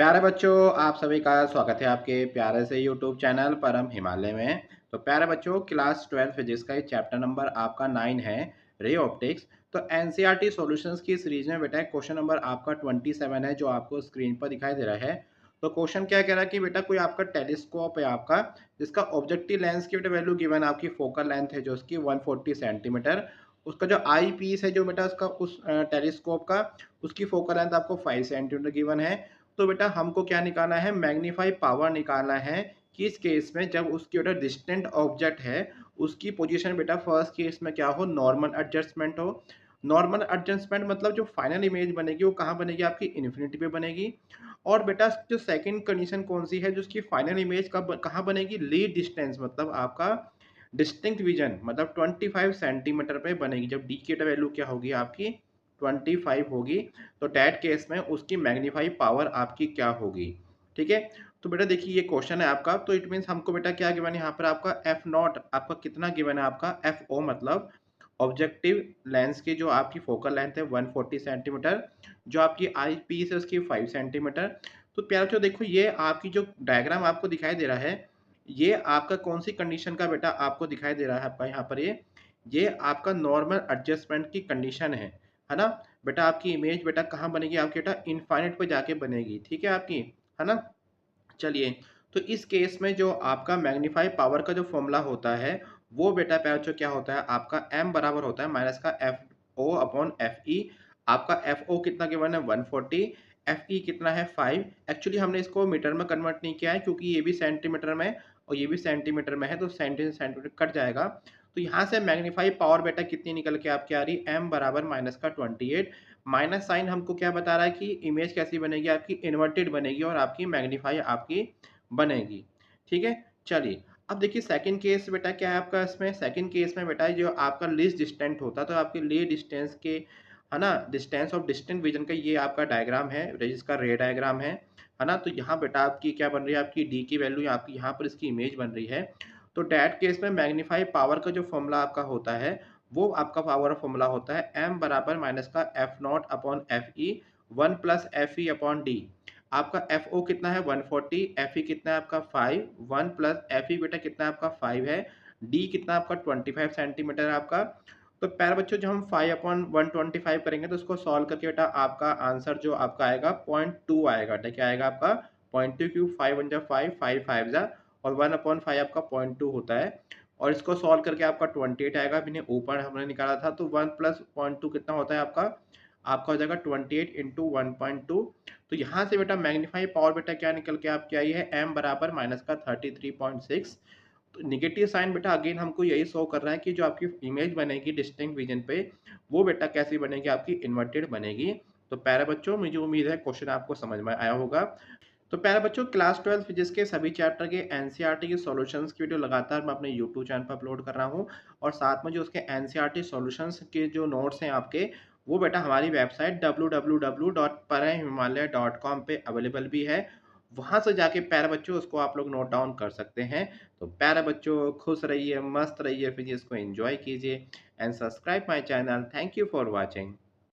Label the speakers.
Speaker 1: प्यारे बच्चों, आप सभी का स्वागत है आपके प्यारे से यूट्यूब चैनल परम हिमालय में। तो प्यारे बच्चों, क्लास 12 फिजिक्स का चैप्टर नंबर आपका 9 है, रे ऑप्टिक्स। तो एनसीईआरटी सॉल्यूशंस की सीरीज में बेटा क्वेश्चन नंबर आपका 27 है, जो आपको स्क्रीन पर दिखाई दे रहा है। तो क्वेश्चन क्या कह रहा है कि बेटा कोई आपका टेलीस्कोप है आपका, जिसका ऑब्जेक्टिव लेंस की बेटा वैल्यू गिवन आपकी फोकल लेंथ है जो उसकी 140 सेंटीमीटर। उसका जो आई पीस है जो बेटा उसका उस टेलीस्कोप का, उसकी फोकल लेंथ आपको 5 सेंटीमीटर गिवन है। तो बेटा हमको क्या निकालना है, मैग्नीफाई पावर निकालना है कि इस केस में जब उसकी बेटा डिस्टेंट ऑब्जेक्ट है, उसकी पोजीशन बेटा फर्स्ट केस में क्या हो, नॉर्मल एडजस्टमेंट हो। नॉर्मल एडजस्टमेंट मतलब जो फाइनल इमेज बनेगी वो कहाँ बनेगी, आपकी इन्फिनिटी पे बनेगी। और बेटा जो सेकंड कंडीशन कौन सी है, जो उसकी फाइनल इमेज कब कहाँ बनेगी, लीड डिस्टेंस मतलब आपका डिस्टिंक्ट विजन मतलब 25 सेंटीमीटर पे बनेगी। जब डी की वैल्यू क्या होगी आपकी 25 होगी, तो डैट केस में उसकी मैग्नीफाई पावर आपकी क्या होगी। ठीक है, तो बेटा देखिए ये क्वेश्चन है आपका, तो इट मीन्स हमको बेटा क्या गिवन है यहाँ पर, आपका एफ नॉट आपका कितना गिवन है, आपका एफ ओ मतलब ऑब्जेक्टिव लेंस की जो आपकी फोकल लेंथ है 140 सेंटीमीटर, जो आपकी आई पीस है उसकी 5 सेंटीमीटर। तो प्यारे बच्चों देखो, ये आपकी जो डायग्राम आपको दिखाई दे रहा है, ये आपका कौन सी कंडीशन का बेटा आपको दिखाई दे रहा है, आपका यहाँ पर ये आपका नॉर्मल एडजस्टमेंट की कंडीशन है ना। बेटा आपकी इमेज बेटा कहाँ बनेगी, आपकी बेटा इनफाइनाइट पे जाके बनेगी, ठीक है आपकी, है ना। चलिए, तो इस केस में जो आपका मैग्नीफाई पावर का जो फॉर्मूला होता है, वो बेटा प्यारे बच्चों क्या होता है, आपका m बराबर होता है माइनस का F O upon F E. आपका एफ ओ कितना गिवन है 140, एफ ई कितना है 5। एक्चुअली हमने इसको मीटर में कन्वर्ट नहीं किया है, क्योंकि ये भी सेंटीमीटर में और ये भी सेंटीमीटर में है, तो सेंटीमीटर कट जाएगा। तो यहाँ से मैग्नीफाई पावर बेटा कितनी निकल के आपकी आ रही है, m बराबर माइनस का 28। माइनस साइन हमको क्या बता रहा है कि इमेज कैसी बनेगी, आपकी इन्वर्टेड बनेगी और आपकी मैग्नीफाई आपकी बनेगी। ठीक है, चलिए अब देखिए सेकंड केस बेटा क्या है आपका, इसमें सेकंड केस में बेटा जो आपका लीस्ट डिस्टेंट होता है, तो आपके लीड डिस्टेंस के, है ना, डिस्टेंस ऑफ डिस्टेंट विजन का ये आपका डायग्राम है, जिसका रे डायग्राम है ना। तो यहाँ बेटा आपकी क्या बन रही है, आपकी डी की वैल्यू आपकी यहाँ पर इसकी इमेज बन रही है। तो डैट केस में मैग्नीफाई पावर का जो फॉर्मूला आपका होता है, वो आपका पावर फॉर्मूला होता है m बराबर माइनस का F not upon F E 1 plus F E upon D. आपका एफ ओ कितना है 140, एफ ई कितना है आपका 5, 1 प्लस एफ ई बेटा कितना है आपका 5 है, डी कितना आपका 25 सेंटीमीटर है आपका। तो प्यारे बच्चों, जब हम 5 अपॉन 125 करेंगे तो उसको सॉल्व करके बेटा आपका आंसर जो आपका आएगा 0.2 आएगा। क्या आएगा आपका 0.2, क्यों 5 वन जा 5, 5 5 जा, और 1 अपॉन 5 आपका 0.2 होता है। और इसको सॉल्व करके आपका 28 आएगा, मैंने ऊपर हमने निकाला था। तो 1 प्लस 0.2 कितना होता है आपका, आपका हो जाएगा 28 इंटू 1.2। तो यहाँ से बेटा मैग्नीफाई पावर बेटा क्या निकल के आपकी आई है, m बराबर माइनस का 33.6। तो निगेटिव साइन बेटा अगेन हमको यही शो कर रहा है कि जो आपकी इमेज बनेगी डिस्टिंक्ट विजन पे, वो बेटा कैसी बनेगी, आपकी इन्वर्टेड बनेगी। तो प्यारे बच्चों, मुझे उम्मीद है क्वेश्चन आपको समझ में आया होगा। तो प्यारे बच्चों, क्लास 12 फिजिक्स के सभी चैप्टर के एनसीईआरटी के सॉल्यूशंस की वीडियो लगातार मैं अपने यूट्यूब चैनल पर अपलोड कर रहा हूँ। और साथ में जो उसके एनसीईआरटी सॉल्यूशंस के जो नोट्स हैं आपके, वो बेटा हमारी वेबसाइट www.paramhimalaya.com पे अवेलेबल भी है। वहाँ से जाके प्यारे बच्चों उसको आप लोग नोट डाउन कर सकते हैं। तो प्यारे बच्चों, खुश रहिए, मस्त रहिए, फिजिक्स को एंजॉय कीजिए and subscribe my channel. Thank you for watching.